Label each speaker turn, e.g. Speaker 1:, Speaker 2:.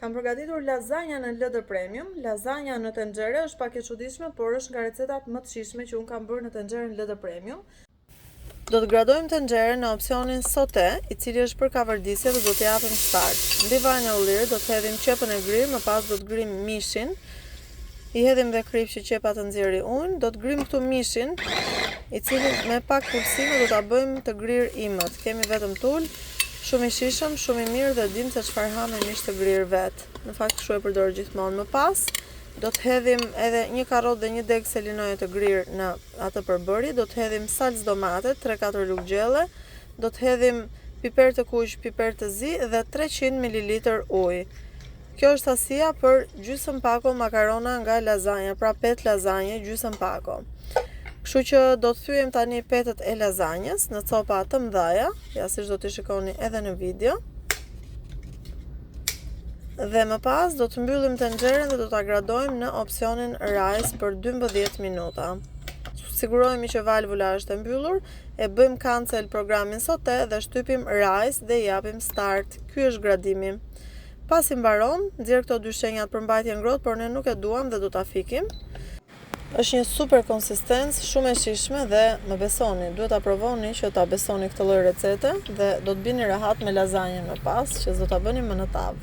Speaker 1: Kam përgatitur lazanja në LD Premium. Lazanja në tenxhere është pak e çuditshme, por është nga recetat më të shijshme që unë kam bërë në tenxherën LD Premium. Do të gradojmë tenxherën në opsionin sauté, i cili është për kavardisje dhe do të japim start. Mbi vaj në ullirë do të hedhim qepën e grirë, më pas do të grim mishin. I hedhim dhe kryp që qepa të nxjerrë ujin, do të grim këtu mishin, i cili me pak pulsime do ta bëjmë të grirë imët. Kemi vetëm tul, shumë i shishëm, shumë i mirë dhe dim se çfarë ha me mish të grirë vet. Në fakt kështu e përdor gjithmonë. Më pas do të hedhim edhe një karrotë dhe një degë selinoje të grirë në atë përbërje, do të hedhim salcë domate, 3-4 lugë gjelle, do të hedhim piper të kuq, piper të zi dhe 300 ml ujë. Kjo është sasia për gjysmë pako makarona nga lazanja, pra 5 lazanje gjysmë pako. Kështu që do të thyem tani petët e lazanjes në copa të mëdha, ja siç do t'i shikoni edhe në video. Dhe më pas do të mbyllim tenxherën dhe do ta gradojmë në opsionin rice për 12 minuta. Sigurohemi që valvula është e mbyllur, e bëjmë cancel programin sauté dhe shtypim rice dhe i japim start. Ky është gradimi. Pasi mbaron, nxjerr këto dy shenjat për mbajtje ngrohtë, por ne nuk e duam dhe do ta fikim. Është një super konsistencë, shumë e shijshme dhe më besoni, duhet ta provoni që ta besoni këtë lloj recete dhe do të bini rehat me lazanjen më pas, që do ta bëni më në tavë.